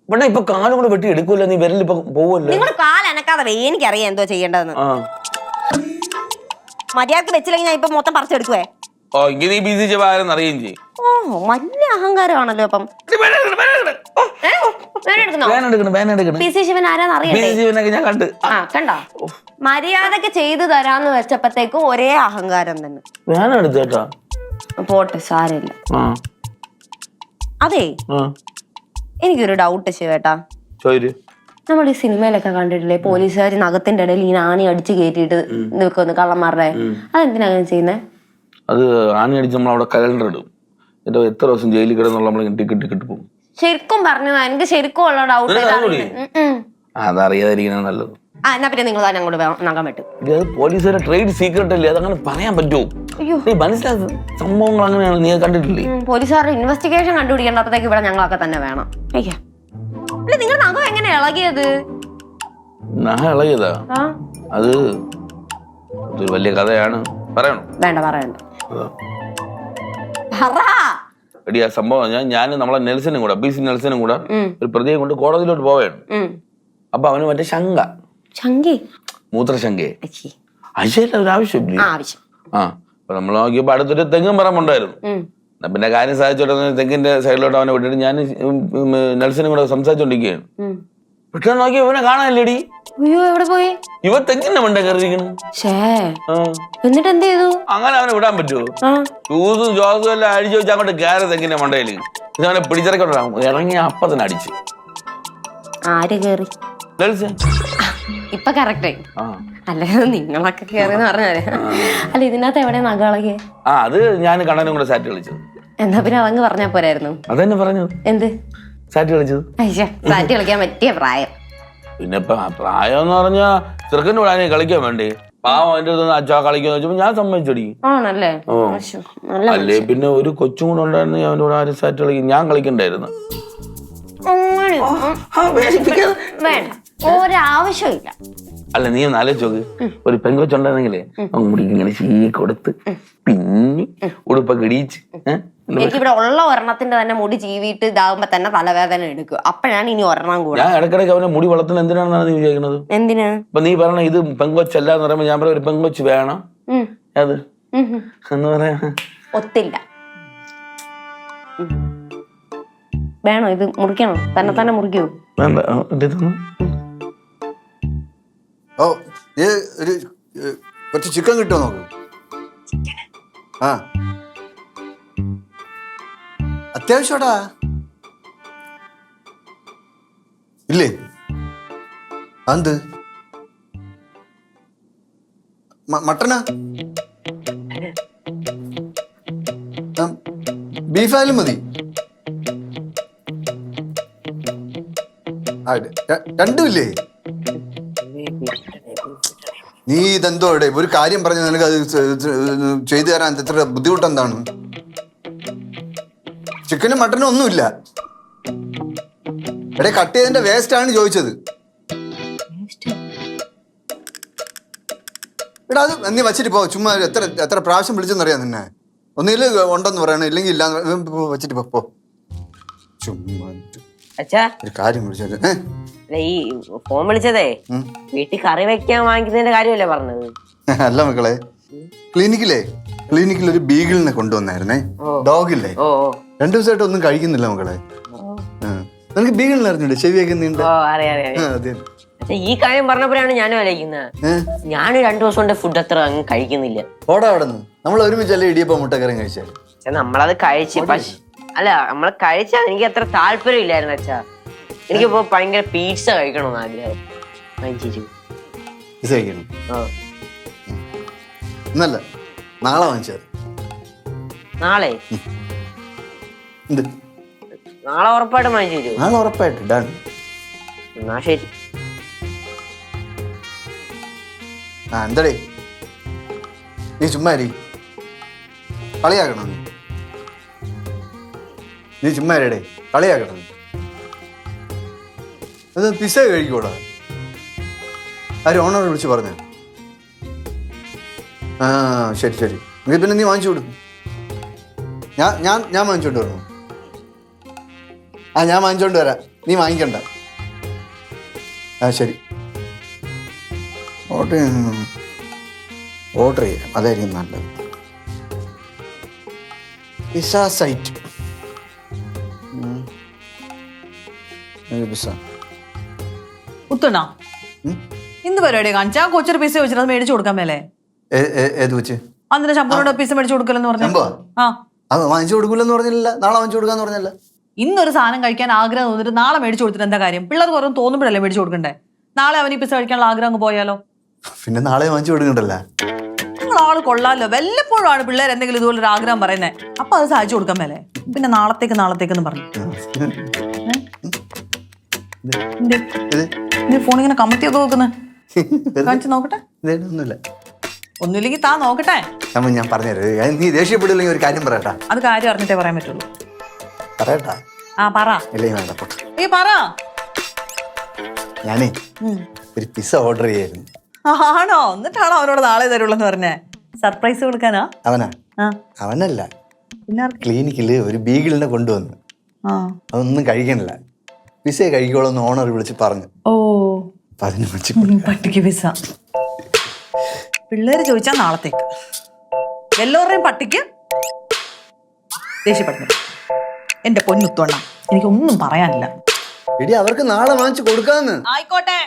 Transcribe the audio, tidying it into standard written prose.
ഇവിടെ ഇപ്പൊ കാലും കൂടെ വെട്ടി എടുക്കൂല്ലോ, നീ വിരൽ ഇപ്പൊ പോവല്ലോ. നിങ്ങൾ കാലനക്കാതെ എനിക്കറിയാം എന്തോ ചെയ്യേണ്ടതെന്ന്. മര്യാദക്ക് വെച്ചില്ലെങ്കിൽ ഞാൻ ഇപ്പൊ മൊത്തം പറിച്ചെടുക്കുവേ. ഓ ഇങ്ങനെ ഈ ബിസി ചെവാരെന്ന് അറിയുകയും ചെയ്യും. ഓ വലിയ അഹങ്കാരമാണല്ലോ അപ്പം. ഞാൻ കണ്ട്. കണ്ടോ, മര്യാദക്ക് ചെയ്തു തരാന്ന് വെച്ചപ്പോഴത്തേക്കും ഒരേ അഹങ്കാരം തന്നെ. വേനെടുത്തേട്ടാ പോട്ടെ, സാരമില്ല. അതെ, എനിക്കൊരു ഡൗട്ട് ശിവേട്ടാ. നമ്മൾ ഈ സിനിമയിലൊക്കെ കണ്ടിട്ടില്ലേ, പോലീസുകാർ നഖത്തിന്റെ ഇടയിൽ ഈ ആണി അടിച്ച് കയറ്റിയിട്ട് നിൽക്കുന്നു കള്ളന്മാരുടെ. അതെന്തിനാ അങ്ങനെ ചെയ്യുന്നത്? അത് ആണി അടിച്ച് നമ്മൾ അവിടെ കലണ്ടർ ഇടും. എത്ര ദിവസം ജയിലിൽ കിടന്നുള്ള നമ്മൾ ടിക്കറ്റ് പോകും. ശരിക്കും പറഞ്ഞതാ, എനിക്ക് ശരിക്കും ഉള്ള ഡൗട്ട്. അതറിയാതിരിക്കുന്ന നല്ലത്. എന്നാ പിന്നെ നിങ്ങൾ തന്നെ അങ്ങോട്ട് നഖം വെട്ടും. പോലീസുകാരുടെ ട്രേഡ് സീക്രട്ട് അല്ലേ, അതങ്ങനെ പറയാൻ പറ്റുമോ? മനസ്സിലാക്കുക, സംഭവങ്ങൾ അങ്ങനെയാണ്. നീ കണ്ടിട്ടില്ലേ? പോലീസുകാരുടെ ഇൻവെസ്റ്റിഗേഷൻ കണ്ടുപിടിക്കേണ്ടപ്പോഴത്തേക്ക് ഇവിടെ ഞങ്ങളൊക്കെ തന്നെ വേണം. അല്ല, നിങ്ങൾ നഖം എങ്ങനെ ഇളകിയത്? നഖം ഇളകിയതാ? അത് ഒരു വലിയ കഥയാണ്. പറയണോ? വേണ്ട, പറയണ്ട. എടി ആ സംഭവം ഞാൻ നമ്മളെ നെൽസനും കൂടെ, BC നെൽസനും കൂടെ ഒരു പ്രതിയെ കൊണ്ട് കോടതിയിലോട്ട് പോവുകയാണ്. അപ്പൊ അവന് മറ്റേ മൂത്രശങ്കയെ അശയല്ല ഒരു ആവശ്യമില്ല. അപ്പൊ നമ്മൾ നോക്കിയപ്പോ അടുത്തൊരു തെങ്ങും പറമ്പുണ്ടായിരുന്നു. പിന്നെ കാര്യം സാധിച്ചോട്ടെ തെങ്ങിന്റെ സൈഡിലോട്ട് അവനെ വിട്ടിട്ട് ഞാൻ നെൽസനും കൂടെ സംസാരിച്ചോണ്ടിരിക്കുകയാണ്. പെട്ടെന്ന് നോക്കി ഇവനെ കാണാനില്ലേടി. എവിടെ പോയി? ഇവ തെങ്ങിന്റെ മണ്ട കയറിയിരിക്കണം. എന്നിട്ട് എന്ത് ചെയ്തു? അങ്ങനെ അവനെ വിടാൻ പറ്റുമോ? ഷൂസും ജോസും എല്ലാം അടിച്ചു വെച്ച് അങ്ങോട്ട് കയറി തെങ്ങിന്റെ മണ്ടയില്. ഇത് അവനെ പിടിച്ചിറക്കോട്ടാ ഇറങ്ങി അപ്പൊ തന്നെ അടിച്ചു. ആര് കേറി? ഇപ്പൊ കറക്റ്റ്. അല്ല, നിങ്ങളൊക്കെ കേറിന്ന് പറഞ്ഞാലേ. അല്ല, ഇതിനകത്ത് എവിടെ നഖളകിയേ? അത് ഞാൻ കണ്ണനും കൂടെ സാറ്റ് കളിച്ചത്. എന്നാ പിന്നെ അതങ്ങ് പറഞ്ഞാ പോരായിരുന്നു? അതന്നെ പറഞ്ഞത്. എന്ത് സാറ്റ് കളിച്ചത്? സാറ്റ് കളിക്കാൻ പറ്റിയ പ്രായം. പിന്നെ പ്രായം എന്ന് പറഞ്ഞാ ചെറുക്കൻ്റെ കൂടെ കളിക്കാൻ വേണ്ടേ? പാവം അതിന്റെ അടുത്ത് അച്ഛാ കളിക്കാന്ന് വെച്ചപ്പോ ഞാൻ സമ്മതിച്ചടി. ആണല്ലേ? അല്ലേ പിന്നെ ഒരു കൊച്ചും കൂടെ ഉണ്ടായിരുന്നു, അവൻ്റെ കൂടെ ആരും സാറ്റ് കളിക്കും. ഞാൻ കളിക്കണ്ടായിരുന്നു. വേണ്ട, ഒരാവശ്യമില്ല. അല്ല, നീ ഒന്ന് ആലോചിച്ചോക്ക്. ഒരു പെങ്കൊച്ചുണ്ടായിരുന്നെങ്കിലേ മുടിക്ക് ഇങ്ങനെ ചീ കൊടുത്ത് പിന്നെ ഉടുപ്പൊക്കെ ഇടിയിച്ച്. എനിക്കിവിടെ ഉള്ള ഒരെണ്ണത്തിന്റെ തന്നെ മുടി ചീവിയിട്ട് ഇതാകുമ്പോ തന്നെ തലവേദന എടുക്കും. അപ്പോഴാണ് ഇനി ഒരെണ്ണം കൂടെ. ഞാൻ ഇടക്കിടക്ക് അവനെ മുടി വളർത്തുന്നത് എന്തിനാണെന്നാണ് നീ വിചാരിക്കുന്നത്? എന്തിനാ? അപ്പൊ നീ പറഞ്ഞ ഇത് പെങ്കൊച്ചല്ല എന്ന് പറയുമ്പോ ഞാൻ പറയാം ഒരു പെങ്കൊച്ച് വേണം. അത് എന്ന് പറയാ ഒത്തില്ല. വേണോ? ഇത് മുറിക്കണോ? തന്നെ മുറിക്കോ? വേണ്ട. ഓ ഒരു കുറച്ച് ചിക്കൻ കിട്ടുമോ നോക്ക്. അത്യാവശ്യടാ. ഇല്ലേ? എന്ത് മട്ടനാ? ബീഫായാലും മതി. രണ്ടുമില്ലേ? നീ ഇതെന്തോ ഇവിടെ ഒരു കാര്യം പറഞ്ഞു നിനക്ക് അത് ചെയ്തു തരാൻ എത്ര ബുദ്ധിമുട്ടെന്താണ്? ചിക്കനും മട്ടനും ഒന്നുമില്ല. എടേ, കട്ട് ചെയ്തതിന്റെ വേസ്റ്റ് ആണ് ചോദിച്ചത്. എടാ, അത് നീ വച്ചിട്ട് പോ. ചുമ്മാ എത്ര പ്രാവശ്യം വിളിച്ചെന്നറിയാം നിന്നെ. ഒന്നില് ഉണ്ടെന്ന് പറയണം, ഇല്ലെങ്കിൽ ഇല്ല. വച്ചിട്ട് പോ. ചുമ്മാ ഒരു കാര്യം വിളിച്ചത്. ഈ ഫോൺ വിളിച്ചതേ വീട്ടിൽ കറി വെക്കാൻ വാങ്ങിക്കുന്നതിന്റെ കാര്യമല്ലേ പറഞ്ഞത്? അല്ല മക്കളെ, ക്ലിനിക്കിൽ ഒരു ബീഗിളിനെ കൊണ്ടുവന്നായിരുന്നേ. ഡോഗില്ലേ? 2 ദിവസമായിട്ട് ഒന്നും കഴിക്കുന്നില്ല മക്കളെ. നിനക്ക് ബീഗിളിനെ അറിഞ്ഞൂടെ? ചെവിയൊക്കെ നീണ്ട. ഈ കാര്യം പറഞ്ഞപ്പോഴാണ് ഞാനും ആലോചിക്കുന്നത്. ഞാൻ 2 ദിവസം കൊണ്ട് ഫുഡ് അത്ര അങ്ങ് കഴിക്കുന്നില്ല. ഓടാ അവിടെ നിന്ന്. നമ്മൾ ഒരുമിച്ചല്ലേ ഇടിയപ്പം മുട്ടക്കറിയും കഴിച്ചാൽ. നമ്മളത് കഴിച്ച് പക്ഷെ അല്ല, നമ്മൾ കഴിച്ചാൽ എനിക്ക് അത്ര താല്പര്യം ഇല്ലായിരുന്നു അച്ഛാ. എനിക്കിപ്പോ ഭയങ്കര പീസ കഴിക്കണമെന്ന് ആഗ്രഹം. ഇന്നല്ല, നാളെ വാങ്ങിച്ചാൽ. നാളെ? നാളെ ഉറപ്പായിട്ടും വാങ്ങിച്ചു തരുമോ? നാളെ ഉറപ്പായിട്ട്. ഡൺ. എന്നാ ശരി. എന്തടേ നീ ചുമ്മാ കളിയാക്കണം? നീ ചുമ്മാ കളിയാക്കണം? അത് പിസ്സ കഴിക്കൂടാ? ആര് ഓണർ വിളിച്ച് പറഞ്ഞു? ശരി. പിന്നെ നീ വാങ്ങിച്ചു കൊടുക്കും. ഞാൻ വാങ്ങിച്ചോണ്ട് വരണോ? ആ ഞാൻ വാങ്ങിച്ചോണ്ട് വരാം, നീ വാങ്ങിക്കണ്ട. ആ ശരി, ഓർഡർ ചെയ്യാം, അതായിരിക്കും നല്ലത്. Pizza site, pizza. ഉത്തണ എന്ത് പരിപാടിയാ കാണിച്ചാ? കൊച്ചൊരു പിസ്സ വെച്ചിട്ട് അത് മേടിച്ചു കൊടുക്കാൻ മേലെ? ഏത് വെച്ച്? അന്നിട്ട് ശമ്പളോട് പിസ്സ മേടിച്ചു കൊടുക്കലെന്ന് പറഞ്ഞു. ആ അത് വാങ്ങിച്ചു കൊടുക്കൂലെന്ന് പറഞ്ഞില്ല, നാളെ വാങ്ങിച്ചു കൊടുക്കാന്ന് പറഞ്ഞല്ല. ഇന്നൊരു സാധനം കഴിക്കാൻ ആഗ്രഹം തോന്നിട്ട് നാളെ മേടിച്ചു കൊടുത്തിട്ട് എന്താ കാര്യം? പിള്ളേർക്ക് ഓരോ തോന്നുമ്പോഴല്ലേ മേടിച്ചു കൊടുക്കണ്ടേ? നാളെ അവന് ഈ പിസ്സ കഴിക്കാനുള്ള ആഗ്രഹം അങ്ങ് പോയാലോ? പിന്നെ നാളെ വാങ്ങിച്ചു കൊടുക്കണ്ടല്ലോ. നിങ്ങൾ ആള് കൊള്ളാലോ. വല്ലപ്പോഴാണ് പിള്ളേർ എന്തെങ്കിലും ഇതുപോലെ ഒരു ആഗ്രഹം പറയുന്നത്, അപ്പൊ അത് സാധിച്ചു കൊടുക്കാൻ മേലെ? പിന്നെ നാളത്തേക്കെന്ന് പറഞ്ഞു ഫോൺ ഇങ്ങനെ കമത്തിയൊക്കെ നോക്കുന്നത് കാണിച്ചു നോക്കട്ടെ. ഒന്നുമില്ല, ഒന്നുമില്ലെങ്കിൽ താ നോക്കട്ടെ. ഞാൻ പറഞ്ഞുതരാം, നീ ദേഷ്യപ്പെടില്ലെങ്കിൽ ഒരു കാര്യം പറയട്ടാ. അത് കാര്യം അറിഞ്ഞിട്ടേ പറയാൻ പറ്റുള്ളൂ. പറയട്ടാ? ആ പറ. ഇല്ലെങ്കിൽ വേണ്ട, പൊട്ടെ. ഈ പറ. ഞാനേ ഒരു പിസ്സ ഓർഡർ ചെയ്യായിരുന്നു. ആണോ? എന്നിട്ടാണോ അവനോട് നാളെ തരുള്ളെന്ന് പറഞ്ഞേ? സർപ്രൈസ് കൊടുക്കാനാ? അവനാ? അവനല്ല, ക്ലിനിക്കില് ഒരു ബീഗിളിനെ കൊണ്ടുവന്നു. അതൊന്നും കഴിക്കണില്ല, പിസ്സയെ കഴിക്കോളെന്ന് ഓണർ വിളിച്ച് പറഞ്ഞു. ഓ, അതിന് വെച്ച് പട്ടിക്ക് പിസ്സ. പിള്ളേര് ചോദിച്ചാൽ നാളത്തേക്ക്. എല്ലാവരുടെയും പട്ടിക്ക് ദേഷ്യപ്പെടുന്നു. എന്റെ പൊന്നുത്തോണ്ണ, എനിക്കൊന്നും പറയാനില്ല. എടി അവർക്ക് നാളെ വാങ്ങിച്ചു കൊടുക്കാന്ന്. ആയിക്കോട്ടെ.